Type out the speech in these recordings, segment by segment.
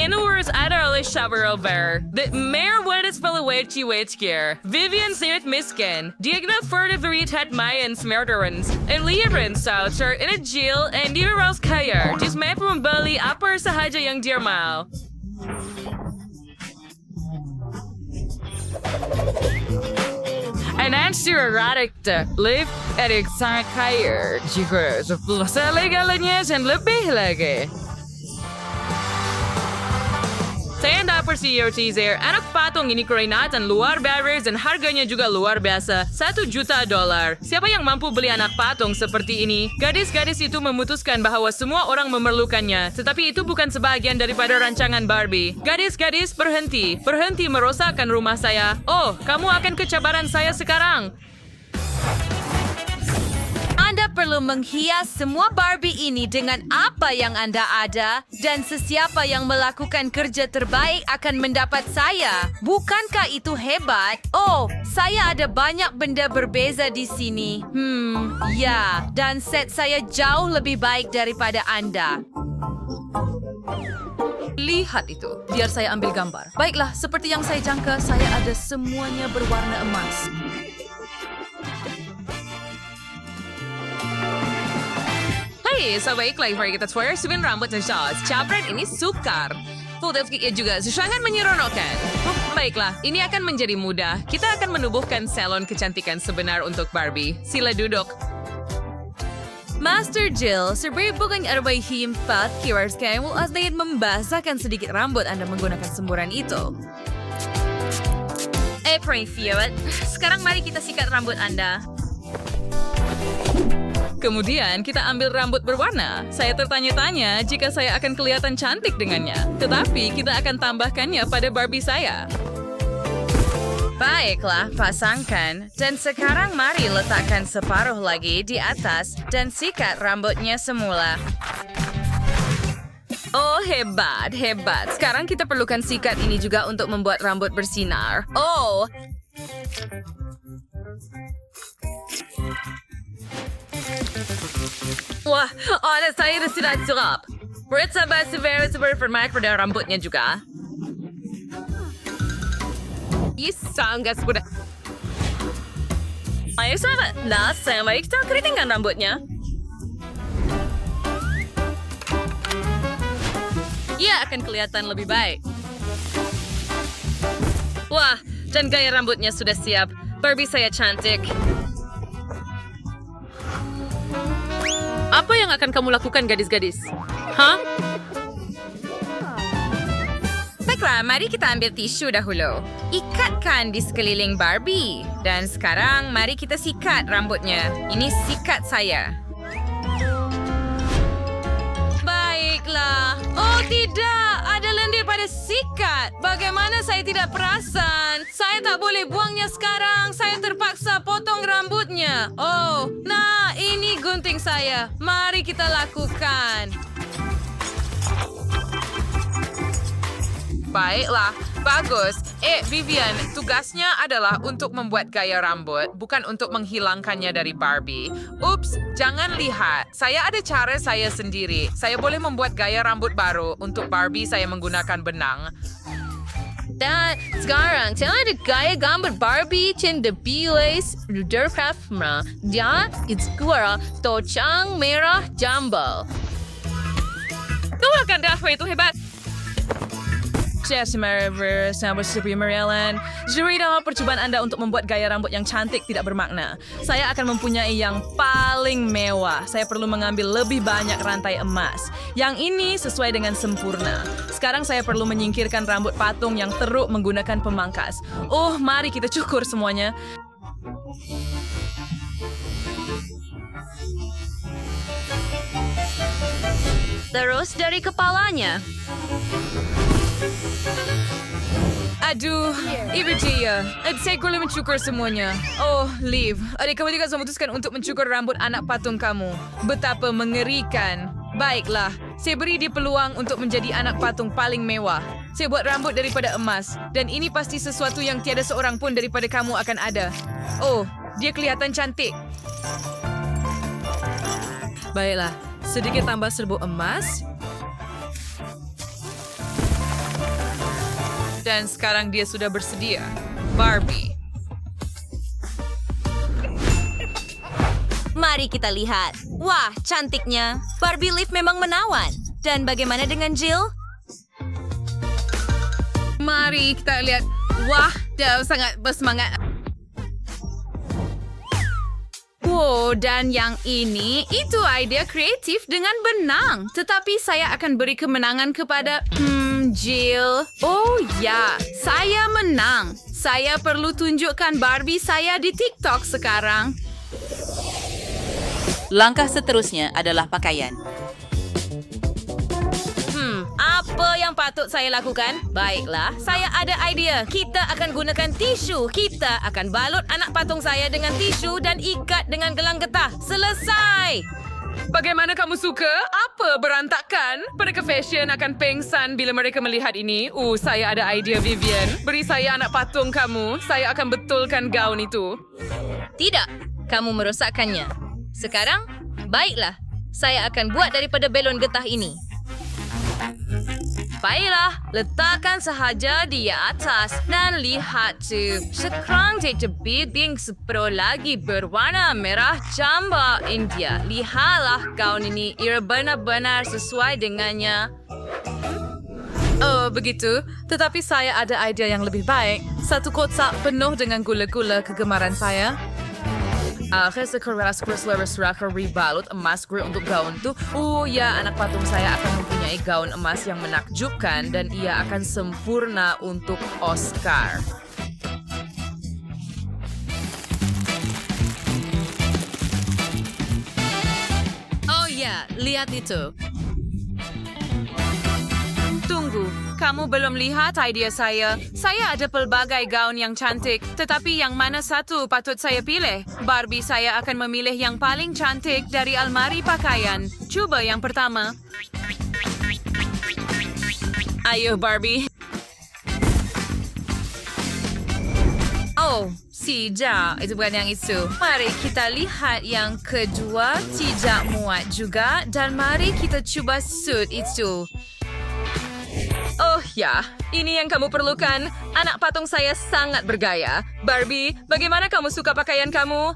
Indoors adalah shower over. The mayor wanted spelawet gear. Vivian sangat miskin. Dia kena vertebrate mayan smerderens. En lieren sauter in a jail and dia raus kaya. Dia mampu membeli apa sahaja yang dia mau. And answer erratic live erik sangat kaya. Jika 10 legalnya dan lebih lagi. Saya hendak persiyo teaser, anak patung ini kerenatan luar biasa dan harganya juga luar biasa, $1 juta. Siapa yang mampu beli anak patung seperti ini? Gadis-gadis itu memutuskan bahwa semua orang memerlukannya, tetapi itu bukan sebagian daripada rancangan Barbie. Gadis-gadis, berhenti merosakkan rumah saya. Oh, kamu akan kecabaran saya sekarang. Anda perlu menghias semua Barbie ini dengan apa yang Anda ada dan sesiapa yang melakukan kerja terbaik akan mendapat saya. Bukankah itu hebat? Oh, saya ada banyak benda berbeza di sini. Ya, dan set saya jauh lebih baik daripada Anda. Lihat itu, biar saya ambil gambar. Baiklah, seperti yang saya jangka, saya ada semuanya berwarna emas. Hey, so baiklah, mari kita tuar subin rambut dan shawls. Capret ini sukar. Fotofiknya juga sangat menyeronokkan. Baiklah, ini akan menjadi mudah. Kita akan menubuhkan salon kecantikan sebenar untuk Barbie. Sila duduk. Master Jill, sebagai bukan arwah himpat, kiwars kamu asliin membasahkan sedikit rambut Anda menggunakan semburan itu. Preview. Sekarang mari kita sikat rambut Anda. Kemudian kita ambil rambut berwarna. Saya tertanya-tanya jika saya akan kelihatan cantik dengannya. Tetapi kita akan tambahkannya pada Barbie saya. Baiklah, pasangkan. Dan sekarang mari letakkan separuh lagi di atas dan sikat rambutnya semula. Oh, hebat. Sekarang kita perlukan sikat ini juga untuk membuat rambut bersinar. Oh. Wah, saya sudah siap. Bersabar berpermak pada rambutnya juga. Sangat mudah. Ayo sahabat, mari kita keritingkan rambutnya. Ia akan kelihatan lebih baik. Wah, dan gaya rambutnya sudah siap. Barbie saya cantik. Apa yang akan kamu lakukan, gadis-gadis? Hah? Baiklah, mari kita ambil tisu dahulu. Ikatkan di sekeliling Barbie. Dan sekarang, mari kita sikat rambutnya. Ini sikat saya. Baiklah. Oh tidak, ada lendir pada sikat. Bagaimana saya tidak perasan? Saya tak boleh buangnya sekarang. Saya terpaksa potong rambutnya. Oh, nah ini gunting saya. Mari kita lakukan. Baiklah, bagus. Vivian, tugasnya adalah untuk membuat gaya rambut, bukan untuk menghilangkannya dari Barbie. Ups, jangan lihat. Saya ada cara saya sendiri. Saya boleh membuat gaya rambut baru. Untuk Barbie, saya menggunakan benang. Dan sekarang, saya ada gaya gambar Barbie cinta bilis Rudercraft-ma. Dia itu tocang merah jambal. Tuh akan dapat itu hebat. Sahabat Superior Ellen. Juri dalam percobaan Anda untuk membuat gaya rambut yang cantik tidak bermakna. Saya akan mempunyai yang paling mewah. Saya perlu mengambil lebih banyak rantai emas. Yang ini sesuai dengan sempurna. Sekarang saya perlu menyingkirkan rambut patung yang teruk menggunakan pemangkas. Oh, mari kita cukur semuanya. Terus dari kepalanya. Aduh, ibu dia. Saya perlu mencukur semuanya. Oh, Liv, adik kamu juga memutuskan untuk mencukur rambut anak patung kamu. Betapa mengerikan. Baiklah, saya beri dia peluang untuk menjadi anak patung paling mewah. Saya buat rambut daripada emas. Dan ini pasti sesuatu yang tiada seorang pun daripada kamu akan ada. Oh, dia kelihatan cantik. Baiklah, sedikit tambah serbuk emas. Dan sekarang dia sudah bersedia. Barbie. Mari kita lihat. Wah, cantiknya. Barbie Lift memang menawan. Dan bagaimana dengan Jill? Mari kita lihat. Wah, dia sangat bersemangat. Wow, dan yang ini, itu idea kreatif dengan benang. Tetapi saya akan beri kemenangan kepada, Jill. Oh ya, saya menang. Saya perlu tunjukkan Barbie saya di TikTok sekarang. Langkah seterusnya adalah pakaian. Apa yang patut saya lakukan? Baiklah, saya ada idea. Kita akan gunakan tisu. Kita akan balut anak patung saya dengan tisu dan ikat dengan gelang getah. Selesai! Bagaimana kamu suka? Apa berantakan? Mereka fashion akan pengsan bila mereka melihat ini. Saya ada idea, Vivian. Beri saya anak patung kamu. Saya akan betulkan gaun itu. Tidak, kamu merosakkannya. Sekarang, baiklah. Saya akan buat daripada belon getah ini. Baiklah, letakkan sahaja di atas dan lihat tu. Sekarang terbiting sepro lagi berwarna merah jamba India. Lihatlah gaun ini, ia benar-benar sesuai dengannya. Oh, begitu. Tetapi saya ada idea yang lebih baik. Satu kotak penuh dengan gula-gula kegemaran saya. Keras ribalut emas gue untuk gaun tu. Ya, anak patung saya akan mempunyai gaun emas yang menakjubkan dan ia akan sempurna untuk Oscar. Oh ya, lihat itu. Tunggu, kamu belum lihat idea saya. Saya ada pelbagai gaun yang cantik, tetapi yang mana satu patut saya pilih? Barbie saya akan memilih yang paling cantik dari almari pakaian. Cuba yang pertama. Ayo Barbie. Oh, tidak. Itu bukan yang itu. Mari kita lihat yang kedua. Tidak muat juga. Dan mari kita cuba suit itu. Oh ya, ini yang kamu perlukan. Anak patung saya sangat bergaya. Barbie, bagaimana kamu suka pakaian kamu?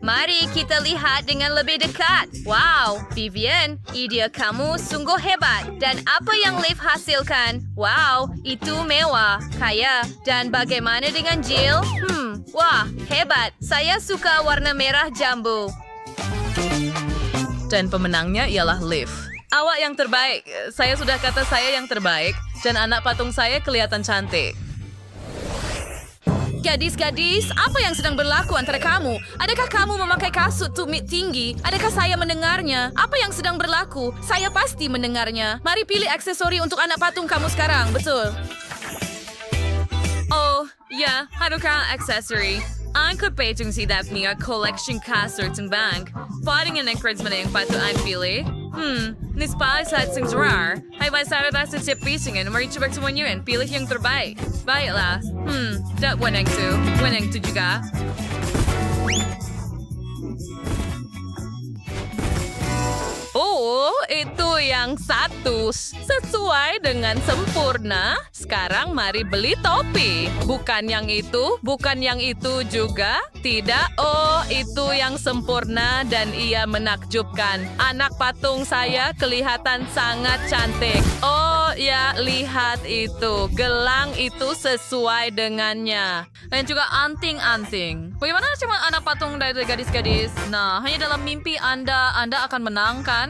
Mari kita lihat dengan lebih dekat. Wow, Vivian, ide kamu sungguh hebat. Dan apa yang Liv hasilkan? Wow, itu mewah, kaya. Dan bagaimana dengan Jill? Wah, hebat. Saya suka warna merah jambu. Dan pemenangnya ialah Liv. Awak yang terbaik. Saya sudah kata saya yang terbaik. Dan anak patung saya kelihatan cantik. Gadis-gadis, apa yang sedang berlaku antara kamu? Adakah kamu memakai kasut tumit tinggi? Adakah saya mendengarnya? Apa yang sedang berlaku? Saya pasti mendengarnya. Mari pilih aksesori untuk anak patung kamu sekarang, betul? Oh, ya, harukah accessory? Ang kapetong si Daphne ang collection kasut ng bank. Parang ang encouragement yung pato ang pili. Nispa sa ating rar. Ay ba sa rata sa tipisingin, marichubak sa wanyo and pili yung terbaik. Baiklah. Dat wanang to juga. Oh, itu yang satu. Sesuai dengan sempurna. Sekarang mari beli topi. Bukan yang itu juga. Tidak, oh itu yang sempurna dan ia menakjubkan. Anak patung saya kelihatan sangat cantik. Oh ya, lihat itu. Gelang itu sesuai dengannya. Dan juga anting-anting. Bagaimana cuma anak patung dari gadis-gadis? Nah, hanya dalam mimpi Anda akan menang kan?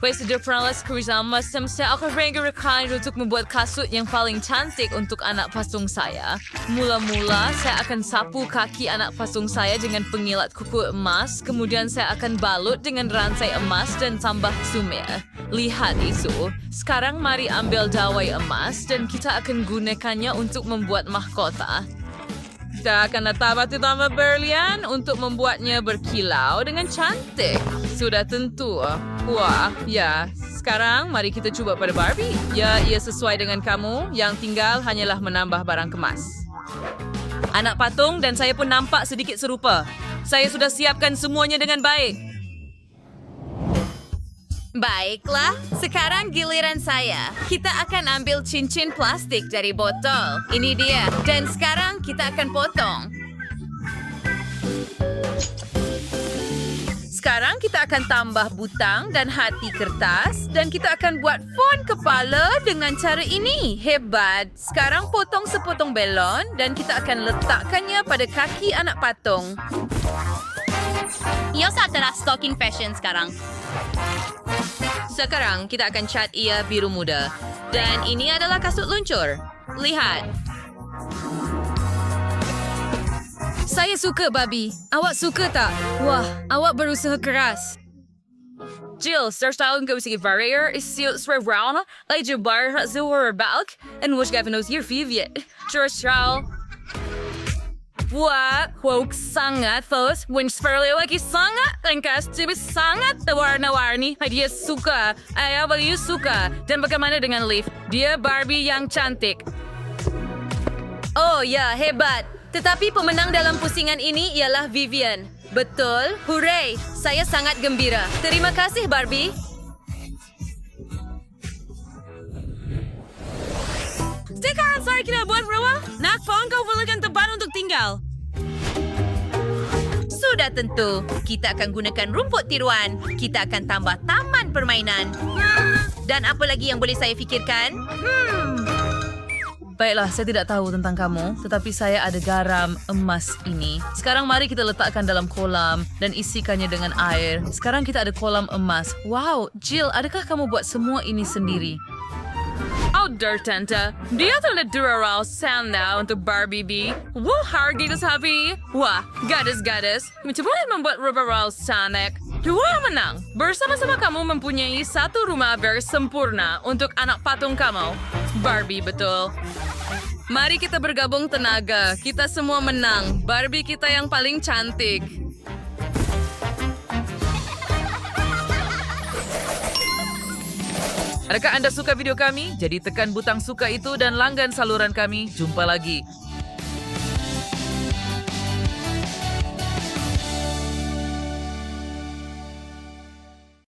Pwede differently bersama saya akan rekan untuk membuat kasut yang paling cantik untuk anak patung saya. Mula-mula, saya akan sapu kaki anak patung saya dengan pengilat kuku emas. Kemudian saya akan balut dengan rantai emas dan tambah sumir. Lihat itu. Sekarang mari ambil dawai emas dan kita akan gunakannya untuk membuat mahkota. Kita akan tambah berlian untuk membuatnya berkilau dengan cantik. Sudah tentu. Wah, ya. Sekarang mari kita coba pada Barbie. Ya, ia sesuai dengan kamu. Yang tinggal hanyalah menambah barang kemas. Anak patung dan saya pun nampak sedikit serupa. Saya sudah siapkan semuanya dengan baik. Baiklah, sekarang giliran saya. Kita akan ambil cincin plastik dari botol. Ini dia. Dan sekarang kita akan potong. Sekarang kita akan tambah butang dan hati kertas dan kita akan buat font kepala dengan cara ini. Hebat. Sekarang potong sepotong belon dan kita akan letakkannya pada kaki anak patung. Yosa adalah stocking fashion sekarang. Sekarang kita akan cat ia biru muda. Dan ini adalah kasut luncur. Lihat. Saya suka, Barbie. Awak suka tak? Wah, awak berusaha keras. Jill, starstyle go sige varieer is silt swervrana, like jubar zuwer balk, and wish gavenos hier viviet. Starstyle. Wah, woke sangat fos, when sperlio lagi sangat, dan kastibis sangat warna-warni. Dia suka, ayah beliau suka. Dan bagaimana dengan Leaf? Dia Barbie yang cantik. Oh ya, hebat. Tetapi pemenang dalam pusingan ini ialah Vivian. Betul? Hooray! Saya sangat gembira. Terima kasih, Barbie. Sekarang saya kita buat rawa. Nak pohon kau belikan tempat untuk tinggal. Sudah tentu. Kita akan gunakan rumput tiruan. Kita akan tambah taman permainan. Dan apa lagi yang boleh saya fikirkan? Baiklah, saya tidak tahu tentang kamu, tetapi saya ada garam emas ini. Sekarang mari kita letakkan dalam kolam dan isikannya dengan air. Sekarang kita ada kolam emas. Wow, Jill, adakah kamu buat semua ini sendiri? Oh, Tante. Dia telah durarau sana untuk Barbie B. Wah, harga itu sapi. Wah, gadis-gadis. Mencoba membuat rubber sanek. Dua yang menang. Bersama-sama kamu mempunyai satu rumah bersempurna untuk anak patung kamu. Barbie, betul. Mari kita bergabung tenaga. Kita semua menang. Barbie kita yang paling cantik. Adakah Anda suka video kami? Jadi tekan butang suka itu dan langgan saluran kami. Jumpa lagi.